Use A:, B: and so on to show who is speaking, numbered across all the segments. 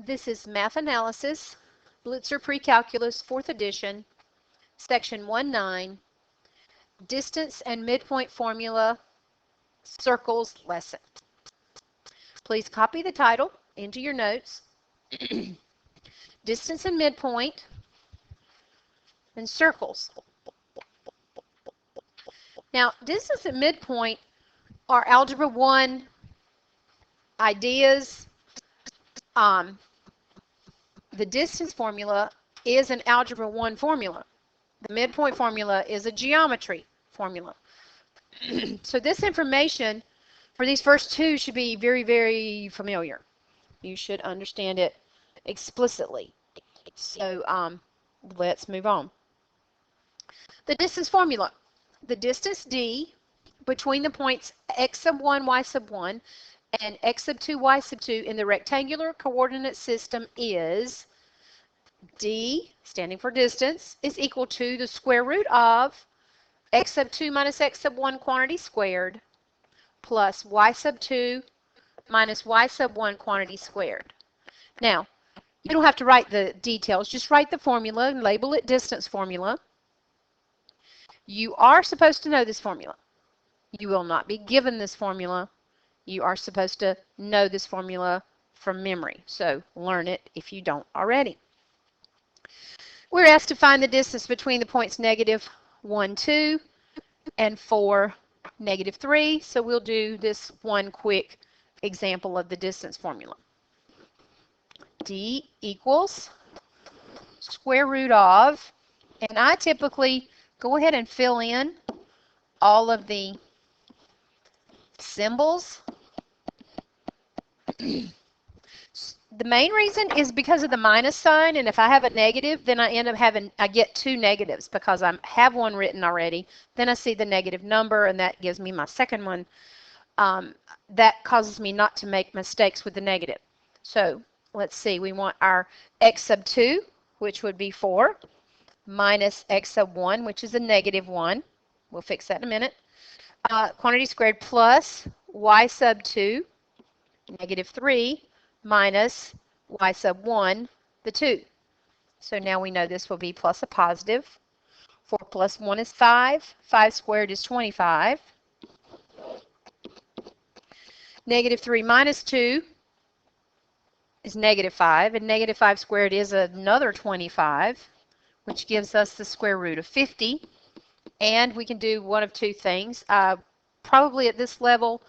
A: This is Math Analysis, Blitzer Pre-Calculus, 4th edition, Section 1-9, Distance and Midpoint Formula, Circles lesson. Please copy the title into your notes. Distance and midpoint and circles. Now, distance and midpoint are Algebra 1 ideas. The distance formula is an Algebra 1 formula. The midpoint formula is a geometry formula. So this information for these first two should be very, very familiar. You should understand it explicitly. So let's move on. The distance formula. The distance d between the points x sub 1, y sub 1, and x sub 2, y sub 2 in the rectangular coordinate system is d, standing for distance, is equal to the square root of x sub 2 minus x sub 1 quantity squared plus y sub 2 minus y sub 1 quantity squared. Now, you don't have to write the details, just write the formula and label it distance formula. You are supposed to know this formula. You will not be given this formula. You are supposed to know this formula from memory, so learn it if you don't already. We're asked to find the distance between the points negative 1, 2 and 4, negative 3, so we'll do this one quick example of the distance formula. D equals square root of, and I typically go ahead and fill in all of the symbols. The main reason is because of the minus sign, and if I have a negative, then I get two negatives because I have one written already. Then I see the negative number, and that gives me my second one. That causes me not to make mistakes with the negative. So let's see, we want our x sub 2, which would be 4, minus x sub 1, which is a negative 1. We'll fix that in a minute. Quantity squared plus y sub 2, negative 3, minus y sub 1, the 2. So now we know this will be plus a positive. 4 plus 1 is 5. 5 squared is 25. Negative 3 minus 2 is negative 5. And negative 5 squared is another 25, which gives us the square root of 50. And we can do one of two things. Probably at this level,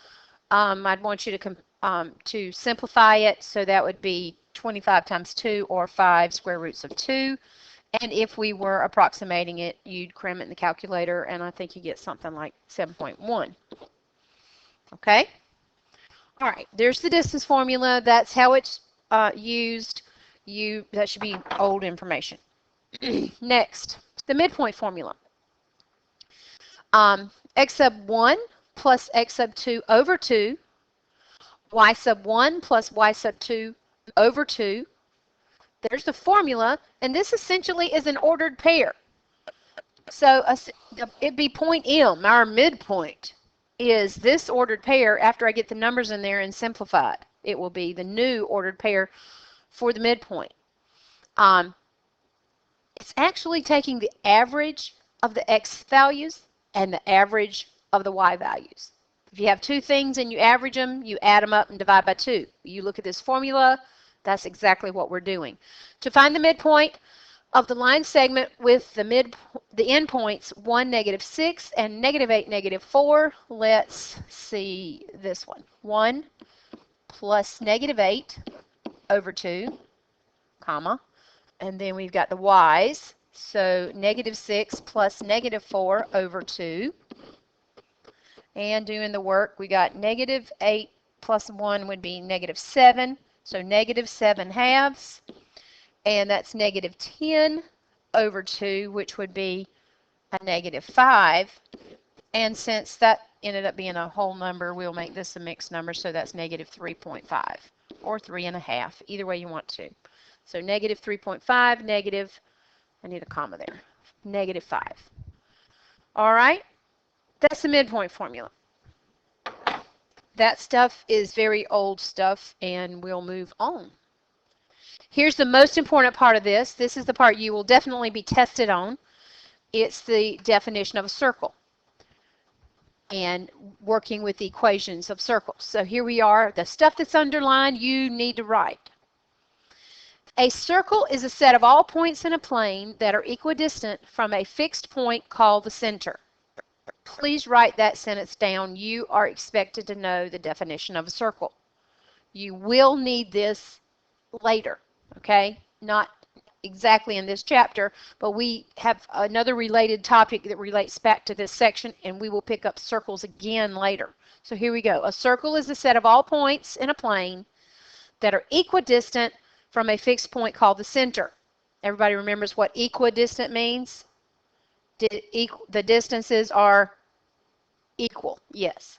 A: I'd want you to simplify it, so that would be 25 times 2 or 5 square roots of 2. And if we were approximating it, you'd cram it in the calculator, and I think you get something like 7.1. Okay? All right, there's the distance formula. That's how it's used. That should be old information. Next, the midpoint formula. X sub 1 plus x sub 2 over 2, y sub 1 plus y sub 2 over 2. There's the formula, and this essentially is an ordered pair. So it'd be point M, our midpoint, is this ordered pair after I get the numbers in there and simplify it. It will be the new ordered pair for the midpoint. It's actually taking the average of the x values and the average of the y values. If you have two things and you average them, you add them up and divide by 2. You look at this formula, that's exactly what we're doing. To find the midpoint of the line segment with the endpoints 1, negative 6, and negative 8, negative 4, let's see this one. 1 plus negative 8 over 2, comma, and then we've got the y's. So negative 6 plus negative 4 over 2. And doing the work, we got negative 8 plus 1 would be negative 7. So negative 7 halves. And that's negative 10 over 2, which would be a negative 5. And since that ended up being a whole number, we'll make this a mixed number. So that's negative 3.5 or 3.5, either way you want to. So negative 3.5, negative, I need a comma there, negative 5. All right, that's the midpoint formula. That stuff is very old stuff, and we'll move on. Here's the most important part of this. This is the part you will definitely be tested on. It's the definition of a circle and working with the equations of circles. So here we are. The stuff that's underlined, you need to write. A circle is a set of all points in a plane that are equidistant from a fixed point called the center. Please write that sentence down. You are expected to know the definition of a circle. You will need this later, okay? Not exactly in this chapter, but we have another related topic that relates back to this section, and we will pick up circles again later. So here we go. A circle is a set of all points in a plane that are equidistant from a fixed point called the center. Everybody remembers what equidistant means? The distances are equal, yes.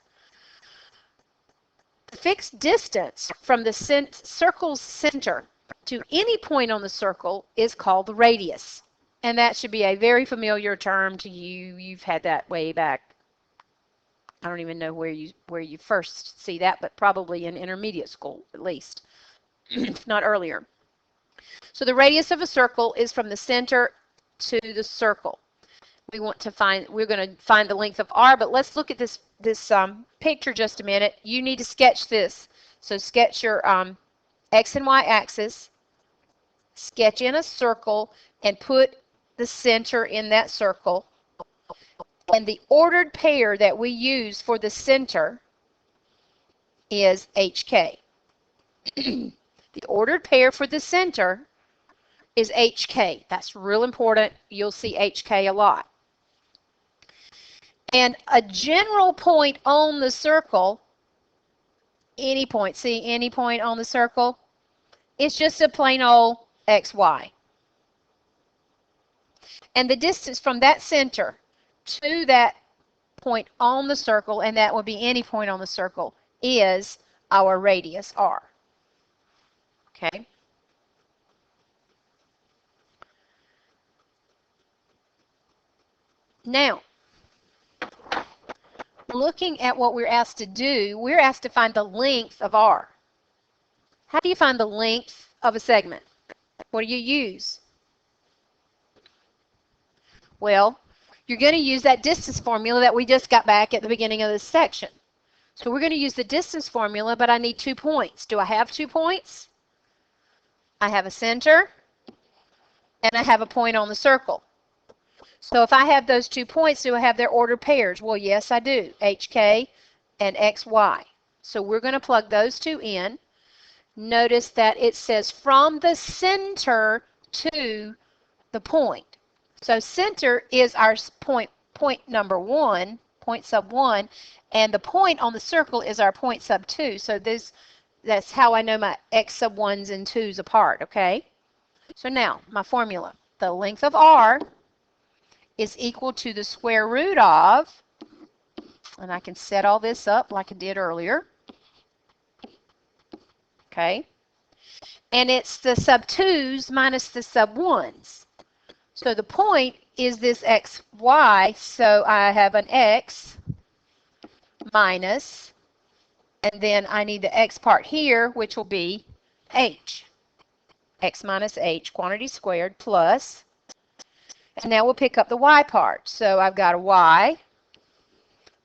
A: The fixed distance from the circle's center to any point on the circle is called the radius. And that should be a very familiar term to you. You've had that way back. I don't even know where you first see that, but probably in intermediate school at least, if not earlier. So the radius of a circle is from the center to the circle. We're going to find the length of r, but let's look at this picture just a minute. You need to sketch this. So sketch your x and y axis, sketch in a circle, and put the center in that circle. And the ordered pair that we use for the center is HK. The ordered pair for the center is HK. That's real important. You'll see HK a lot. And a general point on the circle, any point, see any point on the circle, it's just a plain old XY. And the distance from that center to that point on the circle, and that would be any point on the circle, is our radius r. Okay? Now, looking at what we're asked to do, we're asked to find the length of r. How do you find the length of a segment? What do you use? Well, you're going to use that distance formula that we just got back at the beginning of this section. So we're going to use the distance formula, but I need 2 points. Do I have 2 points? I have a center, and I have a point on the circle. So if I have those 2 points, do I have their ordered pairs? Well, yes, I do. HK and XY. So we're going to plug those two in. Notice that it says from the center to the point. So center is our point number 1, point sub 1, and the point on the circle is our point sub 2. So that's how I know my x sub 1s and 2s apart, okay? So now, my formula. The length of r is equal to the square root of, and I can set all this up like I did earlier, okay? And it's the sub 2's minus the sub 1's. So the point is this xy, so I have an x minus, and then I need the x part here, which will be h. X minus h, quantity squared, plus, and now we'll pick up the y part. So I've got a y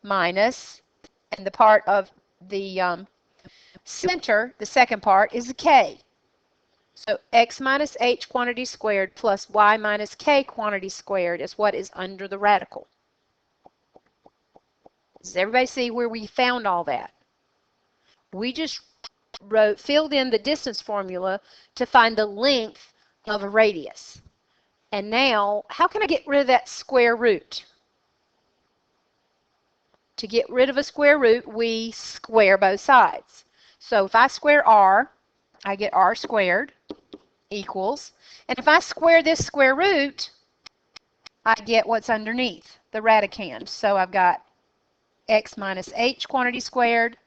A: minus, and the part of the center, the second part, is a k. So x minus h quantity squared plus y minus k quantity squared is what is under the radical. Does everybody see where we found all that? We just filled in the distance formula to find the length of a radius. And now, how can I get rid of that square root? To get rid of a square root, we square both sides. So if I square r, I get r squared equals, and if I square this square root, I get what's underneath, the radicand. So I've got x minus h quantity squared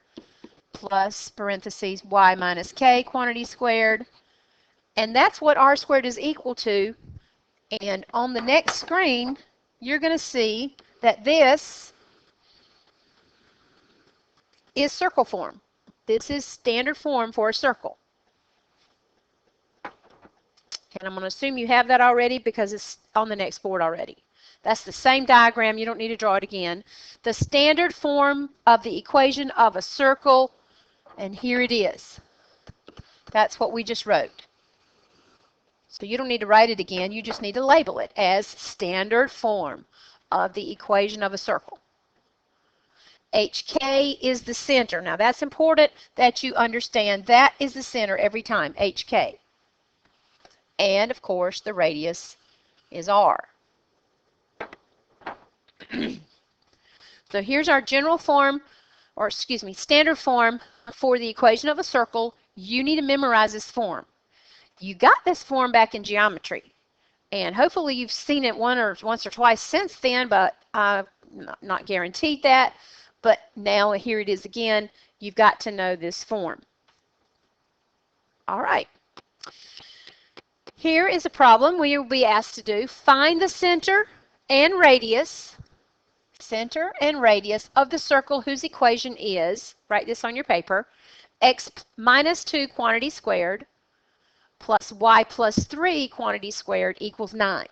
A: plus parentheses y minus k quantity squared, and that's what r squared is equal to. And on the next screen, you're going to see that this is circle form. This is standard form for a circle. And I'm going to assume you have that already because it's on the next board already. That's the same diagram. You don't need to draw it again. The standard form of the equation of a circle, and here it is. That's what we just wrote. So you don't need to write it again. You just need to label it as standard form of the equation of a circle. HK is the center. Now that's important that you understand that is the center every time, HK. And of course the radius is R. So here's our general form, or excuse me, standard form for the equation of a circle. You need to memorize this form. You got this form back in geometry, and hopefully you've seen it once or twice since then, but I'm not guaranteed that. But now here it is again. You've got to know this form. All right. Here is a problem we will be asked to do. Find the center and radius of the circle whose equation is, write this on your paper, x minus 2 quantity squared plus y plus 3 quantity squared equals 9.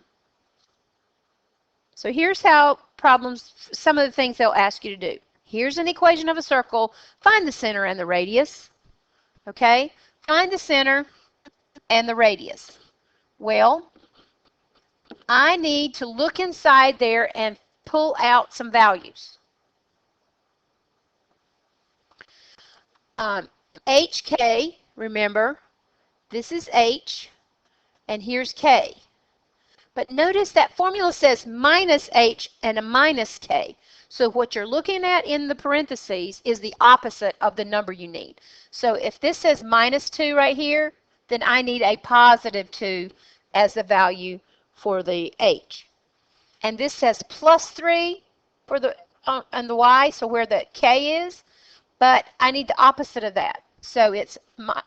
A: So here's how problems, some of the things they'll ask you to do. Here's an equation of a circle. Find the center and the radius. Okay? Find the center and the radius. Well, I need to look inside there and pull out some values. HK, remember, this is H, and here's K. But notice that formula says minus H and a minus K. So what you're looking at in the parentheses is the opposite of the number you need. So if this says minus 2 right here, then I need a positive 2 as the value for the H. And this says plus 3 for the on the Y, so where the K is, but I need the opposite of that. So it's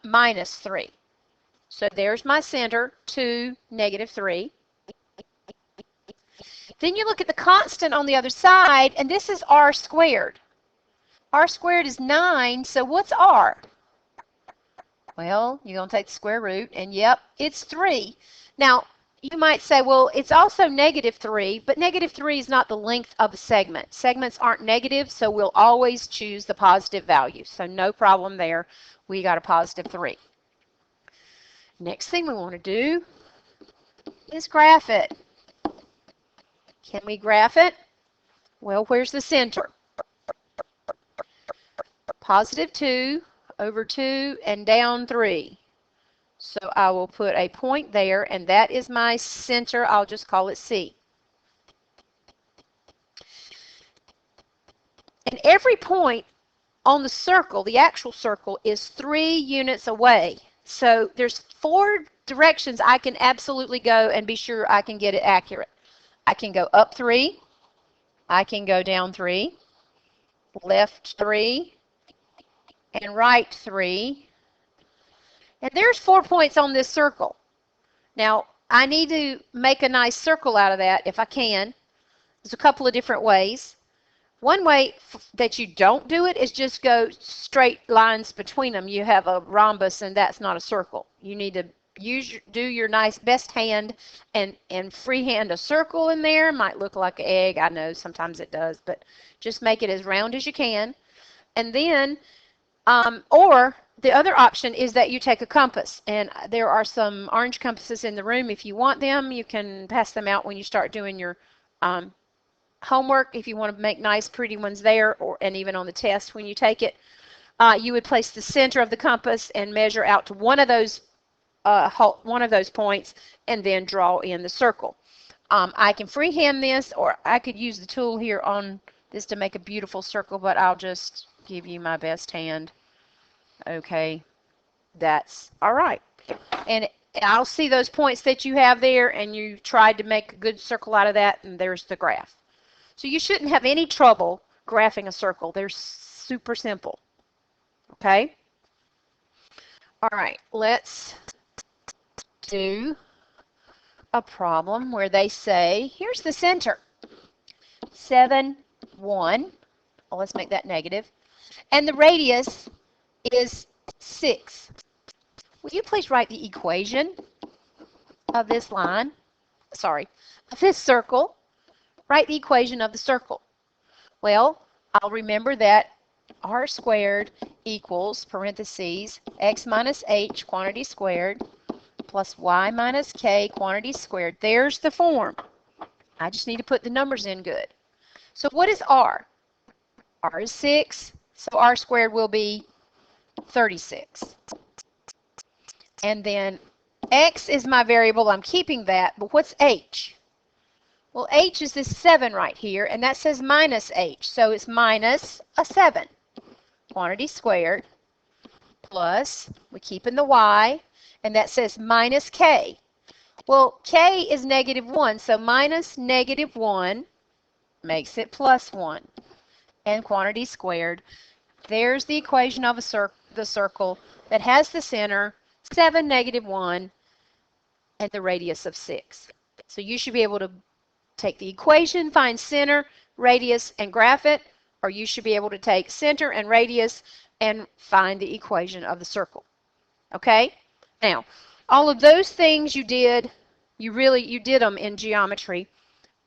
A: minus 3. So there's my center, 2, negative 3. Then you look at the constant on the other side, and this is R squared. R squared is 9, so what's R? Well, you're going to take the square root, and yep, it's 3. Now, you might say, well, it's also negative 3, but negative 3 is not the length of a segment. Segments aren't negative, so we'll always choose the positive value. So no problem there. We got a positive 3. Next thing we want to do is graph it. Can we graph it? Well, where's the center? Positive 2 over 2 and down 3. So I will put a point there, and that is my center. I'll just call it C. And every point on the circle, the actual circle, is 3 units away. So there's 4 directions I can absolutely go and be sure I can get it accurate. I can go up 3, I can go down 3, left 3, and right 3. And there's 4 points on this circle. Now, I need to make a nice circle out of that if I can. There's a couple of different ways. One way that you don't do it is just go straight lines between them. You have a rhombus, and that's not a circle. You need to do your nice best hand and freehand a circle in there. Might look like an egg. I know sometimes it does, but just make it as round as you can. And then, or the other option is that you take a compass, and there are some orange compasses in the room. If you want them, you can pass them out when you start doing your homework. If you want to make nice, pretty ones there, and even on the test when you take it, you would place the center of the compass and measure out to one of those points, and then draw in the circle. I can freehand this, or I could use the tool here on this to make a beautiful circle, but I'll just give you my best hand. Okay, that's all right. And I'll see those points that you have there, and you tried to make a good circle out of that, and there's the graph. So you shouldn't have any trouble graphing a circle. They're super simple. Okay? All right, let's do a problem where they say, here's the center, 7, 1. Well, let's make that negative. And the radius is 6. Will you please write the equation of this line, of this circle, write the equation of the circle. Well, I'll remember that r squared equals, parentheses, x minus h, quantity squared, plus y minus k, quantity squared. There's the form. I just need to put the numbers in good. So what is r? R is 6, so r squared will be 36. And then x is my variable. I'm keeping that, but what's h? Well, h is this 7 right here, and that says minus h, so it's minus a 7. Quantity squared plus, we keep in the y, and that says minus k. Well, k is negative 1, so minus negative 1 makes it plus 1. And quantity squared. There's the equation of the circle that has the center, 7, negative 1, and the radius of 6. So you should be able to take the equation, find center, radius, and graph it, or you should be able to take center and radius and find the equation of the circle. Okay? Now, all of those things you did, you did them in geometry,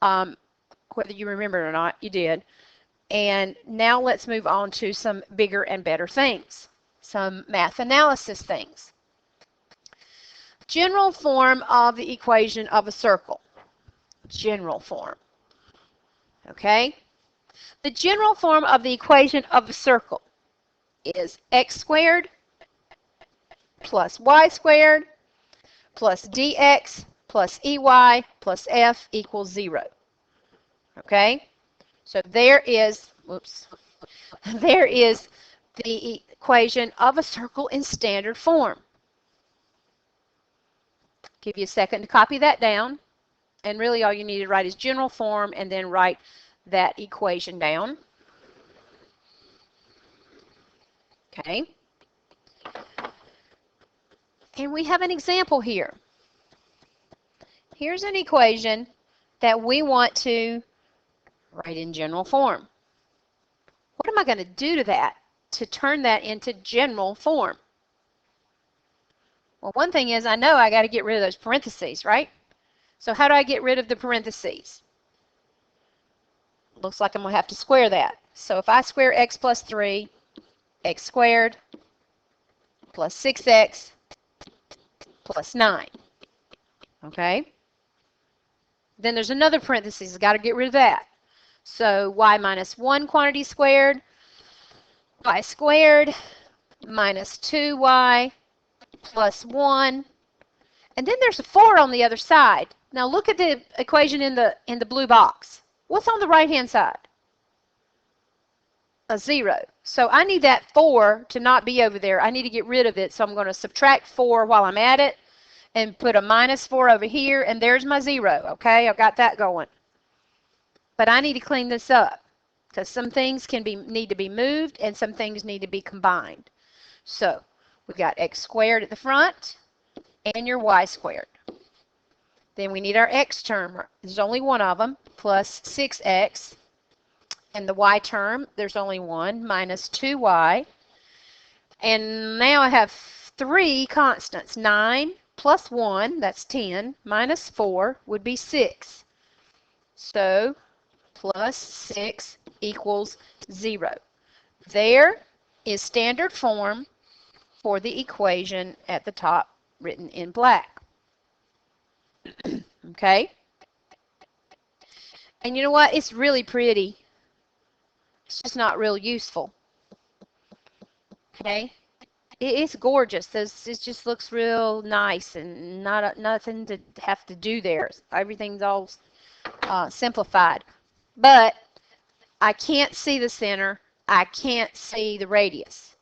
A: whether you remember it or not, you did. And now let's move on to some bigger and better things, some math analysis things. General form of the equation of a circle. General form. Okay? The general form of the equation of a circle is x squared plus y squared plus dx plus ey plus f equals 0. Okay? So there is the equation of a circle in standard form. Give you a second to copy that down. And really all you need to write is general form and then write that equation down. Okay. And we have an example here. Here's an equation that we want to write in general form. What am I going to do to that to turn that into general form? Well, one thing is I know I got to get rid of those parentheses, right? So how do I get rid of the parentheses? Looks like I'm going to have to square that. So if I square x plus 3, x squared plus 6x plus 9. Okay? Then there's another parentheses. I've got to get rid of that. So y minus 1 quantity squared, y squared minus 2y plus 1. And then there's a 4 on the other side. Now look at the equation in the blue box. What's on the right-hand side? A 0. So I need that 4 to not be over there. I need to get rid of it. So I'm going to subtract 4 while I'm at it and put a minus 4 over here, and there's my 0. Okay, I've got that going. But I need to clean this up because some things need to be moved and some things need to be combined. So we've got x squared at the front and your y squared. Then we need our x term. There's only one of them, plus 6x. And the y term, there's only one, minus 2y. And now I have 3 constants. 9 plus 1, that's 10, minus 4 would be 6. So plus 6 equals 0. There is standard form for the equation at the top written in black. Okay? And you know what? It's really pretty. It's just not real useful. Okay? It's gorgeous. It just looks real nice and nothing to have to do there. Everything's all simplified. But I can't see the center. I can't see the radius.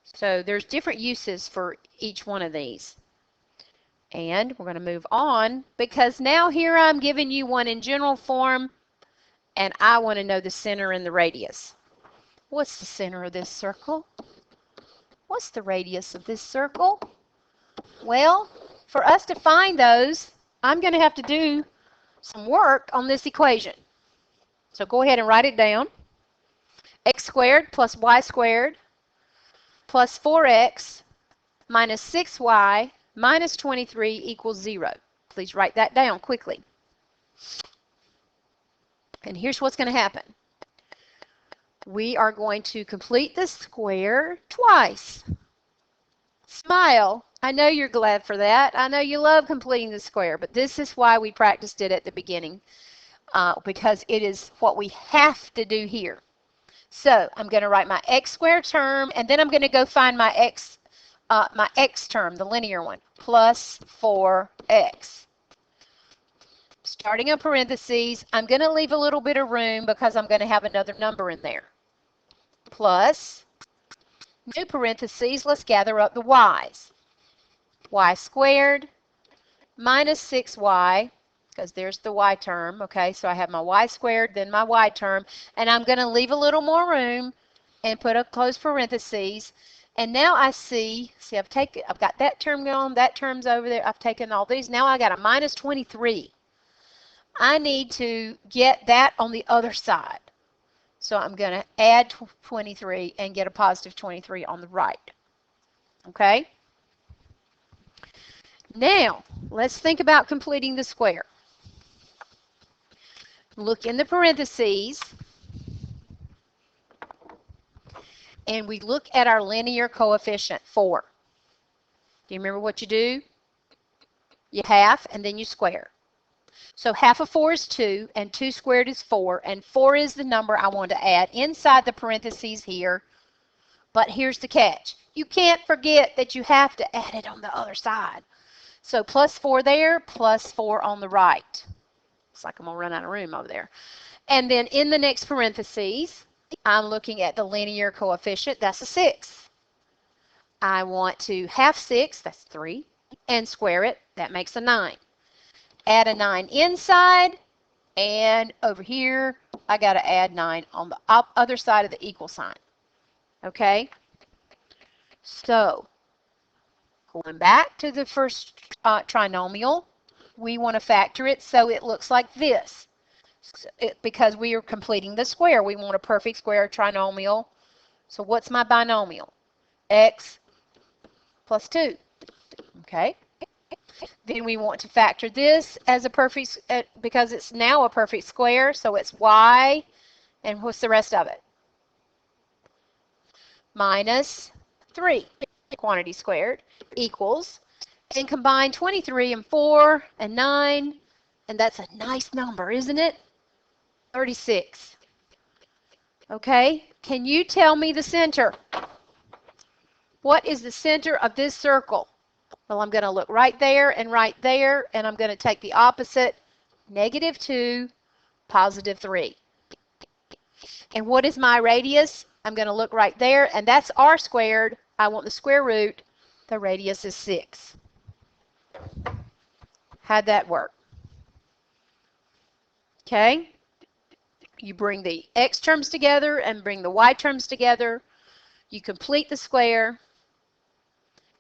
A: So there's different uses for each one of these. And we're going to move on because now here I'm giving you one in general form and I want to know the center and the radius. What's the center of this circle? What's the radius of this circle? Well, for us to find those, I'm going to have to do some work on this equation. So go ahead and write it down. X squared plus y squared plus 4x minus 6y minus 23 equals 0. Please write that down quickly. And here's what's going to happen. We are going to complete the square twice. Smile. I know you're glad for that. I know you love completing the square, but this is why we practiced it at the beginning, because it is what we have to do here. So I'm going to write my x squared term, and then I'm going to go find my x term, the linear one, plus 4x. Starting in parentheses, I'm going to leave a little bit of room because I'm going to have another number in there. Plus, new parentheses, let's gather up the y's. Y squared minus 6y, because there's the y term, okay? So I have my y squared, then my y term, and I'm going to leave a little more room and put a close parentheses. And now I see I've got that term going, that term's over there, I've taken all these. Now I got a minus 23. I need to get that on the other side. So I'm going to add 23 and get a positive 23 on the right. Okay? Now, let's think about completing the square. Look in the parentheses, and we look at our linear coefficient, 4. Do you remember what you do? You half, and then you square. So half of 4 is 2, and 2 squared is 4, and 4 is the number I want to add inside the parentheses here. But here's the catch. You can't forget that you have to add it on the other side. So plus 4 there, plus 4 on the right. Looks like I'm going to run out of room over there. And then in the next parentheses, I'm looking at the linear coefficient. That's a 6. I want to half 6, that's 3, and square it. That makes a 9. Add a 9 inside, and over here, I got to add 9 on the other side of the equal sign. Okay? So, going back to the first trinomial, we want to factor it so it looks like this. Because we are completing the square. We want a perfect square trinomial. So what's my binomial? X plus 2. Okay? Then we want to factor this as a perfect, because it's now a perfect square, so it's y, and what's the rest of it? Minus 3, quantity squared, equals, and combine 23 and 4 and 9, and that's a nice number, isn't it? 36. Okay, can you tell me the center? What is the center of this circle? Well, I'm going to look right there, and I'm going to take the opposite, negative 2, positive 3. And what is my radius? I'm going to look right there, and that's r squared. I want the square root. The radius is 6. How'd that work? Okay. You bring the x terms together and bring the y terms together. You complete the square.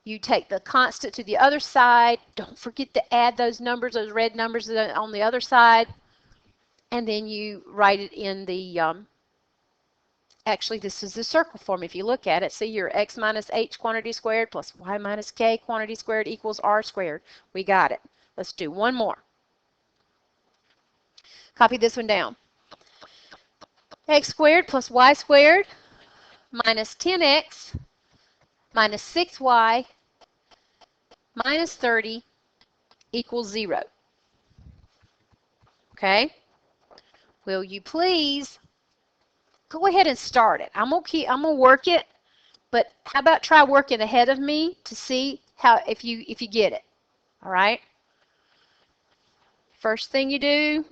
A: You take the constant to the other side. Don't forget to add those numbers, those red numbers on the other side. And then you write it in the, actually this is the circle form if you look at it. See, your x minus h quantity squared plus y minus k quantity squared equals r squared. We got it. Let's do one more. Copy this one down. X squared plus y squared minus 10x minus 6y minus 30 equals 0. Okay? Will you please go ahead and start it? I'm gonna work it, but how about try working ahead of me to see how if you get it. All right? First thing you do,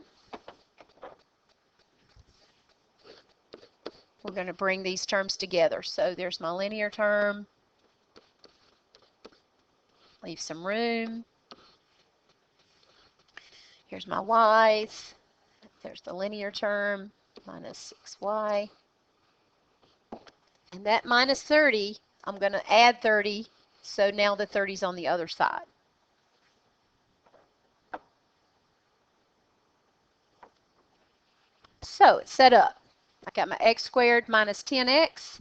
A: we're going to bring these terms together. So there's my linear term. Leave some room. Here's my y's. There's the linear term, minus 6y. And that minus 30, I'm going to add 30, so now the 30's on the other side. So it's set up. I got my x squared minus 10x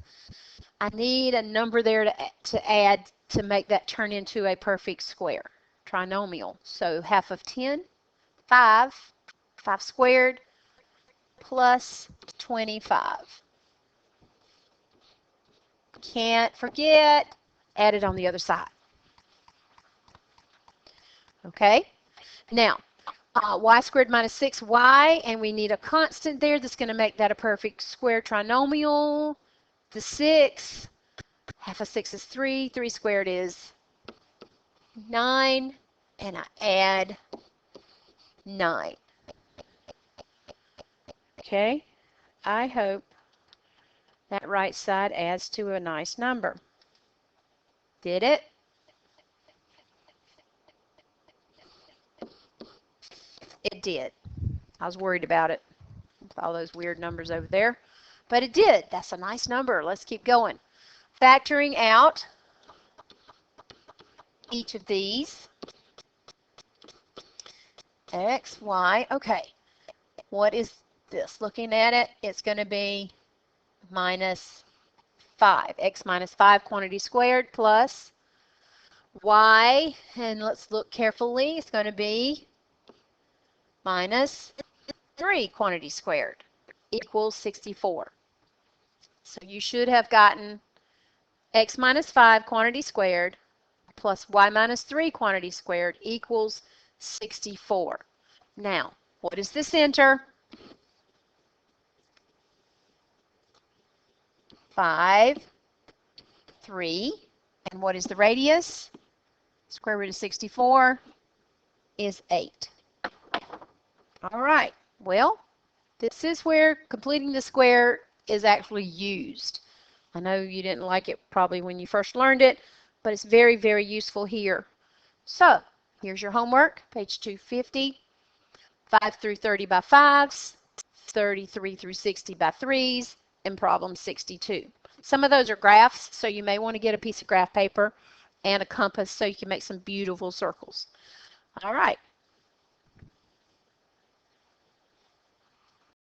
A: I need a number there to add to make that turn into a perfect square, trinomial. So half of 10, 5, 5 squared, plus 25. Can't forget, add it on the other side. Okay, now y squared minus 6y, and we need a constant there that's going to make that a perfect square trinomial. The 6, half of 6 is 3, 3 squared is 9, and I add 9. Okay, I hope that right side adds to a nice number. Did it? It did. I was worried about it with all those weird numbers over there, but it did. That's a nice number. Let's keep going. Factoring out each of these, x, y. Okay, what is this? Looking at it, it's going to be minus 5. X minus 5 quantity squared plus y, and let's look carefully, it's going to be minus 3 quantity squared equals 64. So you should have gotten x minus 5 quantity squared plus y minus 3 quantity squared equals 64. Now, what is the center? 5, 3. And what is the radius? Square root of 64 is 8. All right. Well, this is where completing the square is actually used. I know you didn't like it probably when you first learned it, but it's very, very useful here. So, here's your homework, page 250. 5 through 30 by 5s, 33 through 60 by 3s, and problem 62. Some of those are graphs, so you may want to get a piece of graph paper and a compass so you can make some beautiful circles. All right.